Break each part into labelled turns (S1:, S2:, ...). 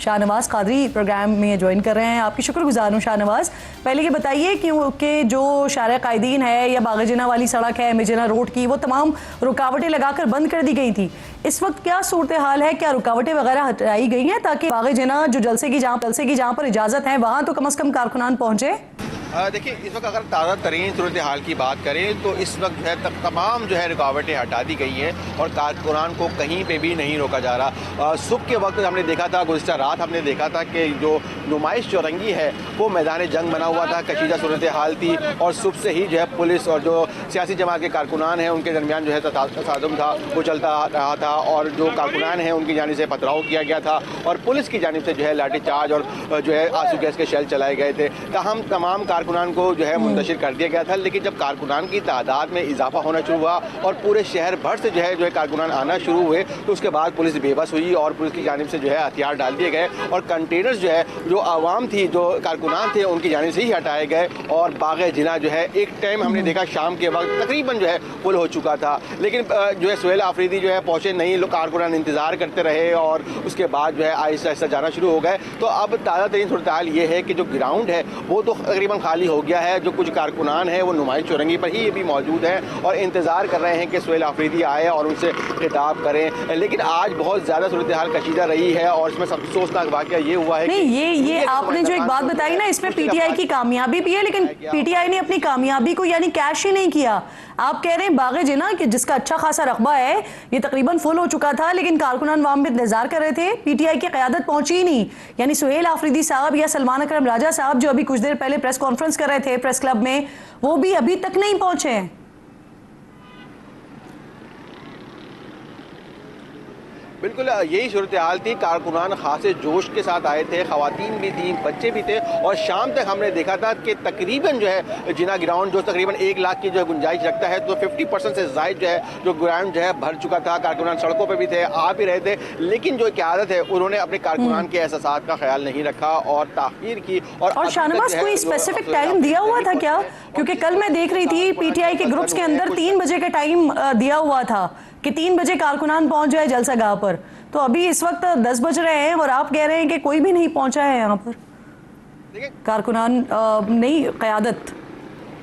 S1: Shahnawaz Qadri programme में join कर रहे हैं। आपकी शुक्रगुजार हूँ शाहनवाज। पहले ये बताइए कि जो शारा कायदीन है या बाग़-ए-जिन्ना वाली सड़क है मिजना रोड की, वो तमाम रुकावटें लगाकर बंद कर दी गई थी। इस वक्त क्या सूरत हाल है? क्या रुकावटें वगैरह हटाई गई हैं ताकि बाग़-ए-जिन्ना जो जलसे की जहाँ पर इजाज़त है वहाँ तो कम अज़ कम कारकुनान पहुँचे?
S2: देखिए, इस वक्त अगर ताज़ा तरीन सूरत हाल की बात करें तो इस वक्त जो है तमाम जो है रुकावटें हटा दी गई हैं और कारकुनान को कहीं पे भी नहीं रोका जा रहा। सुबह के वक्त हमने देखा था, गुज़िश्ता रात हमने देखा था कि जो नुमाइश चौरंगी है वो मैदान जंग बना हुआ था, कशीदा सूरत हाल थी और सुबह से ही जो है पुलिस और जो सियासी जमात के कारकुनान हैं उनके दरमियान जो है तसादुम था वो चलता रहा था और जो कारकुनान हैं उनकी जानिब से पथराव किया गया था और पुलिस की जानिब से जो है लाठीचार्ज और जो है आंसू गैस के शेल चलाए गए थे। ताहम तमाम कारकुनान को जो है मुंतशिर कर दिया गया था, लेकिन जब कारकुनान की तादाद में इजाफा होना शुरू हुआ और पूरे शहर भर से जो है कारकुनान आना शुरू हुए तो उसके बाद पुलिस बेबस हुई और पुलिस की जानिब से जो है हथियार डाल दिए गए और कंटेनर्स जो है जो आवाम थी, जो कारकुनान थे, उनकी जानिब से ही हटाए गए और बाग़-ए-जिन्ना जो है एक टाइम हमने देखा शाम के वक्त तकरीबन जो है फुल हो चुका था, लेकिन जो है सुहेल आफरीदी जो है पहुँचे नहीं, लोग कारकुनान इंतज़ार करते रहे और उसके बाद जो है आहिस्ता आहिस्ता जाना शुरू हो गए। तो अब ताज़ा तरीन सूरत हाल ये है कि जो ग्राउंड है वो तो तकरीबन खाली हो गया है, जो कुछ कारकुनान है वो नुमाइश चौरंगी पर ही भी मौजूद हैं और इंतज़ार कर रहे हैं कि सुहेल आफरीदी आए और उनसे खिताब करें। लेकिन आज बहुत ज़्यादा सूरत हाल कशीदा रही है और इसमें सबसे अफसोसनाक वाक़या ये हुआ है
S1: नहीं, ये आपने जो एक बात बताई ना, इसमें पीटीआई की कामयाबी भी है, लेकिन पीटीआई ने अपनी कामयाबी को यानी कैश ही नहीं किया। आप कह रहे हैं बाग़-ए-जिन्ना कि जिसका अच्छा खासा रकबा है ये तकरीबन फुल हो चुका था, लेकिन कारकुनान वहां पे इंतजार कर रहे थे, पीटीआई की क़यादत पहुंची ही नहीं। यानी सुहेल आफरीदी साहब या सलमान अकरम राजा साहब जो अभी कुछ देर पहले प्रेस कॉन्फ्रेंस कर रहे थे प्रेस क्लब में, वो भी अभी तक नहीं पहुंचे हैं।
S2: बिल्कुल यही सूरत हाल थी। कारकुनान खासे जोश के साथ आए थे, ख़वातीन भी थी, बच्चे भी थे और शाम तक हमने देखा था कि तकरीबन जो है जिन्ना ग्राउंड जो तकरीबन 1 लाख की जो है गुंजाइश रखता है तो 50% से ज़ायद जो है जो ग्राउंड जो है भर चुका था। कारकुनान सड़कों पर भी थे, आ भी रहे थे, लेकिन जो क़यादत है उन्होंने अपने कारकुनान के एहसासात का ख्याल नहीं रखा और ताख़ीर की। और
S1: शाहनवाज कोई स्पेसिफिक टाइम दिया हुआ था क्या? क्योंकि कल मैं देख रही थी पीटीआई के ग्रुप्स के अंदर 3 बजे का टाइम दिया हुआ था कि 3 बजे कारकुनान पहुंच जाए जलसा गाह पर, तो अभी इस वक्त 10 बज रहे हैं और आप कह रहे हैं कि कोई भी नहीं पहुंचा है यहाँ पर कारकुनान नहीं क़यादत।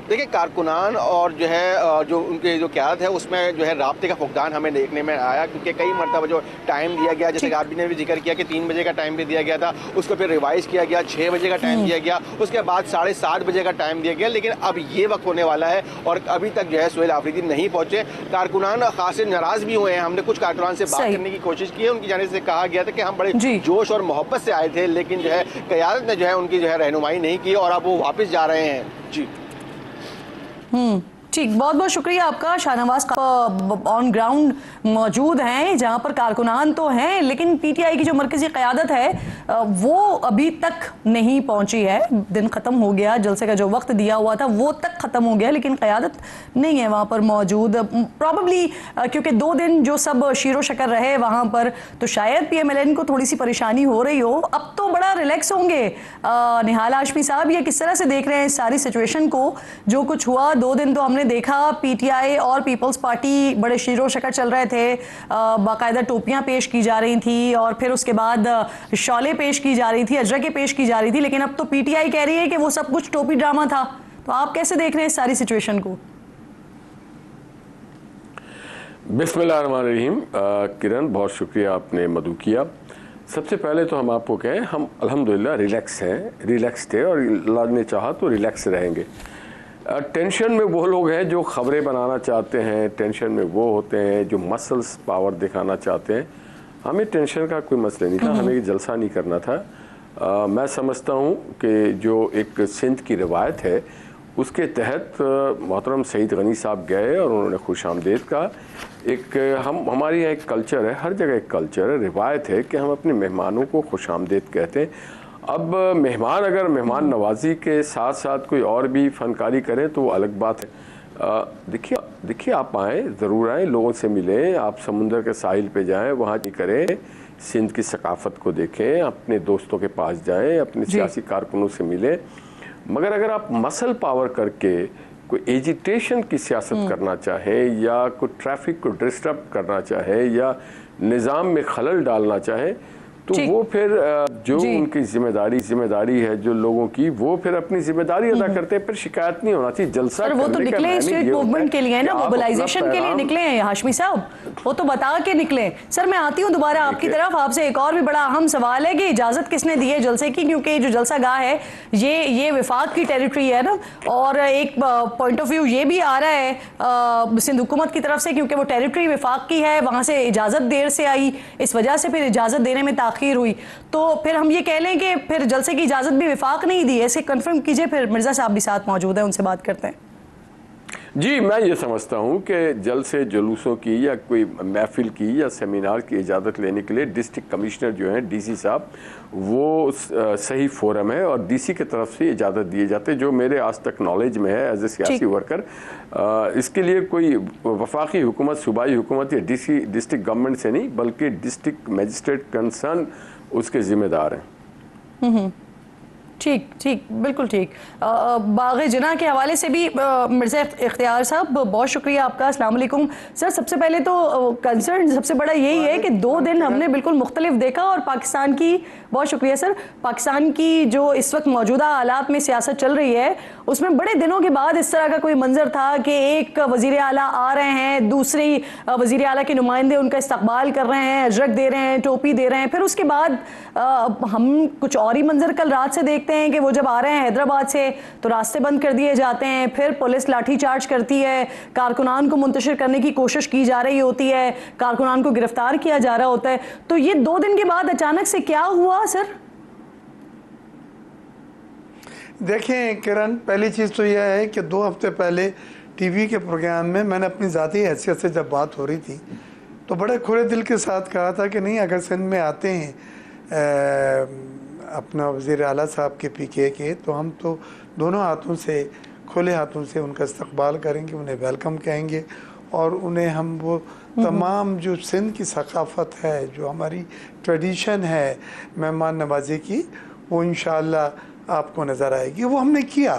S2: देखिए, कारकुनान और जो है जो उनके जो क़यादत है उसमें जो है राब्ते का फुकदान हमें देखने में आया, क्योंकि कई मरतबा जो टाइम दिया गया, जैसे आप ने भी जिक्र किया कि 3 बजे का टाइम भी दिया गया था, उसको फिर रिवाइज़ किया गया, 6 बजे का टाइम दिया गया, उसके बाद 7:30 बजे का टाइम दिया गया, लेकिन अब ये वक्त होने वाला है और अभी तक जो है सुहेल आफरीदी नहीं पहुँचे। कारकुनान खासे नाराज़ भी हुए हैं। हमने कुछ कारकुनान से बात करने की कोशिश की है, उनकी जानिब से कहा गया था कि हम बड़े जोश और मोहब्बत से आए थे, लेकिन जो है क़यादत ने जो है उनकी जो है रहनुमाई नहीं की और अब वो वापस जा रहे हैं। जी
S1: ठीक, बहुत बहुत शुक्रिया आपका। शाहनवाज ऑन ग्राउंड मौजूद हैं जहां पर कारकुनान तो हैं, लेकिन पीटीआई की जो मरकजी क़यादत है वो अभी तक नहीं पहुंची है। दिन ख़त्म हो गया, जलसे का जो वक्त दिया हुआ था वो तक ख़त्म हो गया, लेकिन क़यादत नहीं है वहां पर मौजूद। प्रॉबली क्योंकि 2 दिन जो सब शीरो शकर रहे वहां पर, तो शायद PMLN को थोड़ी सी परेशानी हो रही हो। अब तो बड़ा रिलैक्स होंगे निहाल हाशमी साहब, ये किस तरह से देख रहे हैं इस सारी सिचुएशन को? जो कुछ हुआ 2 दिन तो हमने देखा पीटीआई और पीपल्स पार्टी बड़े शीरो शकर चल रहे थे, बाकायदा टोपियां पेश की जा रही थी और फिर उसके बाद शॉले पेश की जा रही थी, अजरकें पेश की जा रही थी, लेकिन अब तो पीटीआई कह रही है कि वो सब कुछ टोपी ड्रामा था। तो आप कैसे देख रहे हैं इस सारी सिचुएशन को?
S3: बिस्मिल्लाहिर्रहमानिर्रहीम। किरण, बहुत शुक्रिया आपने मदू किया। सबसे पहले तो हम आपको कहें हम अल्हम्दुलिल्लाह रिलैक्स हैं, रिलैक्स थे और अल्लाह ने चाहा तो रिलैक्स रहेंगे। टेंशन में वो लोग हैं जो ख़बरें बनाना चाहते हैं, टेंशन में वो होते हैं जो मसल्स पावर दिखाना चाहते हैं। हमें टेंशन का कोई मसला नहीं था, हमें ये जलसा नहीं करना था। मैं समझता हूँ कि जो एक सिंध की रिवायत है उसके तहत मोहतरम सईद गनी साहब गए और उन्होंने खुश आमदेद कहा। एक हमारे यहाँ एक कल्चर है, हर जगह एक कल्चर है, रिवायत है कि हम अपने मेहमानों को खुश आमदेद कहते हैं। अब मेहमान अगर मेहमान नवाजी के साथ साथ कोई और भी फ़नकारी करें तो वो अलग बात है। देखिए आप आएँ, ज़रूर आएँ, लोगों से मिलें, आप समुंदर के साहिल पे जाएं, वहाँ की करें, सिंध की सकाफ़त को देखें, अपने दोस्तों के पास जाएं, अपने सियासी कारकुनों से मिलें। मगर अगर आप मसल पावर करके कोई एजिटेशन की सियासत करना चाहें या कोई ट्रैफिक को डिस्टर्ब करना चाहें या निज़ाम में खलल डालना चाहें तो
S1: ठीक।
S3: वो फिर जो
S1: जी।
S3: उनकी जिम्मेदारी है जो लोगों की, वो फिर अपनी जिम्मेदारी अदा करते हैं। फिर शिकायत नहीं होना चाहिए। जलसा
S1: सर वो तो
S3: करने का
S1: निकले
S3: मैंने
S1: स्ट्रीट
S3: ये होता
S1: मूवमेंट
S3: है
S1: के लिए है
S3: कि
S1: ना,
S3: आप अपना
S1: मोबिलाइजेशन के लिए
S3: पैगाम-
S1: निकले हैं हाशमी साहब, वो तो बता के निकले। सर मैं आती हूँ दोबारा आपकी तरफ, आपसे एक और भी बड़ा अहम सवाल है कि इजाजत किसने दी है जलसे की, क्योंकि जो जलसा गाह है ये विफाक की टेरिटरी है ना, और एक पॉइंट ऑफ व्यू ये भी आ रहा है सिंध हुकूमत की तरफ से, क्योंकि वो टेरिटरी विफाक की है, वहां से इजाजत देर से आई, इस वजह से फिर इजाजत देने में ताखीर हुई। तो फिर हम ये कह लें कि फिर जलसे की इजाजत भी विफाक नहीं दी है, इसे कंफर्म कीजिए। फिर मिर्जा साहब भी साथ मौजूद है, उनसे बात करते हैं।
S3: जी, मैं ये समझता हूँ कि जल्द से जुलूसों की या कोई महफिल की या सेमिनार की इजाज़त लेने के लिए डिस्ट्रिक्ट कमिश्नर जो हैं डीसी साहब, वो सही फोरम है और डीसी की तरफ से इजाज़त दिए जाते, जो मेरे आज तक नॉलेज में है एज ए सियासी वर्कर। इसके लिए कोई वफाकी हुकूमत, सूबाई हुकूमत या डीसी डिस्ट्रिक्ट गवर्नमेंट से नहीं, बल्कि डिस्ट्रिक्ट मजिस्ट्रेट कंसर्न उसके ज़िम्मेदार हैं।
S1: ठीक ठीक, बिल्कुल ठीक। बाग़ जिना के हवाले से भी मिर्ज़ा इख्तियार साहब बहुत शुक्रिया आपका। अस्सलाम वालेकुम सर। सबसे पहले तो कंसर्न सबसे बड़ा यही है कि 2 दिन हमने बिल्कुल मुख्तलिफ देखा, और पाकिस्तान की, बहुत शुक्रिया सर, पाकिस्तान की जो इस वक्त मौजूदा हालात में सियासत चल रही है उसमें बड़े दिनों के बाद इस तरह का कोई मंजर था कि एक वज़ीर आला आ रहे हैं, दूसरी वज़ीर आला के नुमाइंदे उनका इस्तकबाल कर रहे हैं, अजरक दे रहे हैं, टोपी दे रहे हैं। फिर उसके बाद हम कुछ और ही मंजर कल रात से देखते हैं कि वो जब आ रहे हैं हैदराबाद से तो रास्ते बंद कर दिए जाते हैं, फिर पुलिस लाठी चार्ज करती है, कारकुनान को मुंतशिर करने की कोशिश की जा रही होती है, कारकुनान को गिरफ्तार किया जा रहा होता है। तो ये 2 दिन के बाद अचानक से क्या हुआ सर?
S4: देखें किरण, पहली चीज़ तो यह है कि 2 हफ्ते पहले टीवी के प्रोग्राम में मैंने अपनी ज़ाती हैसियत से जब बात हो रही थी तो बड़े खुले दिल के साथ कहा था कि नहीं, अगर सिंध में आते हैं अपना वज़ीर आला साहब के पीके के, तो हम तो दोनों हाथों से, खुले हाथों से उनका इस्तकबाल करेंगे, उन्हें वेलकम कहेंगे, और उन्हें हम वो तमाम जो सिंध की सकाफ़त है, जो हमारी ट्रेडिशन है मेहमान नवाजी की, वो इंशाअल्लाह आपको नज़र आएगी। वो हमने किया,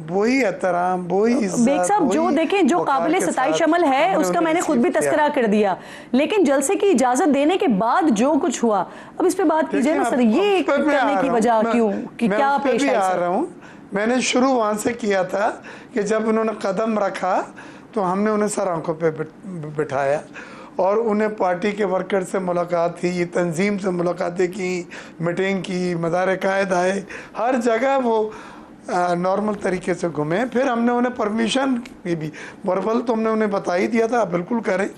S4: वही एहतराम, वही इज्जत।
S1: बेग साहब जो देखें, जो काबिले सताइश अमल है उसका मैंने खुद भी तस्करा कर दिया, लेकिन जलसे की इजाजत देने के बाद जो कुछ हुआ, अब इस पे बात कीजिए ना सर, ये करने की वजह क्यों, कि क्या पेश
S4: आ रहा हूँ। मैंने शुरू वहाँ से किया था कि जब उन्होंने कदम रखा तो हमने उन्हें सर आंखों पे बिठाया और उन्हें पार्टी के वर्कर से मुलाकात की, तंजीम से मुलाकातें की, मीटिंग की, मज़ार कायद आए, हर जगह वो नॉर्मल तरीके से घूमे। फिर हमने उन्हें परमिशन की भी, वर्बल तो हमने उन्हें बता ही दिया था आप बिल्कुल करें,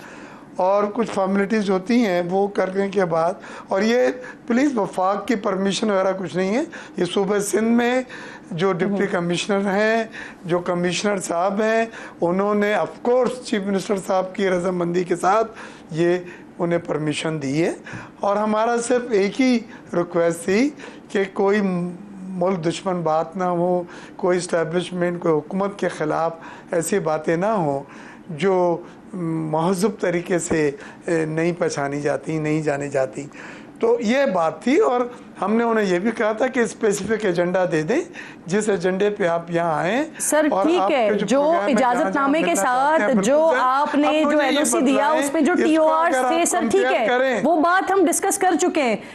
S4: और कुछ फॉर्मेलिटीज़ होती हैं वो करने के बाद, और ये प्लीज़ वफाक की परमिशन वगैरह कुछ नहीं है, ये सूबे सिंध में जो डिप्टी कमिश्नर हैं, जो कमिश्नर साहब हैं, उन्होंने ऑफ कोर्स चीफ मिनिस्टर साहब की रजामंदी के साथ ये उन्हें परमिशन दी है। और हमारा सिर्फ एक ही रिक्वेस्ट थी कि कोई मुल्क दुश्मन बात ना हो, कोई इस्टेब्लिशमेंट, कोई हुकूमत के ख़िलाफ़ ऐसी बातें ना हो जो महज़ूब तरीके से नहीं पहचानी जाती, नहीं जानी जाती। तो ये बात थी, और हमने उन्हें यह भी कहा था कि स्पेसिफिक एजेंडा दे दें जिस एजेंडे पे आप यहाँ आए।
S1: सर ठीक है, जो इजाजतनामे के साथ जो आपने जो एलओसी दिया उसमें जो टीओआर थे सर, ठीक है, वो बात हम डिस्कस कर चुके हैं।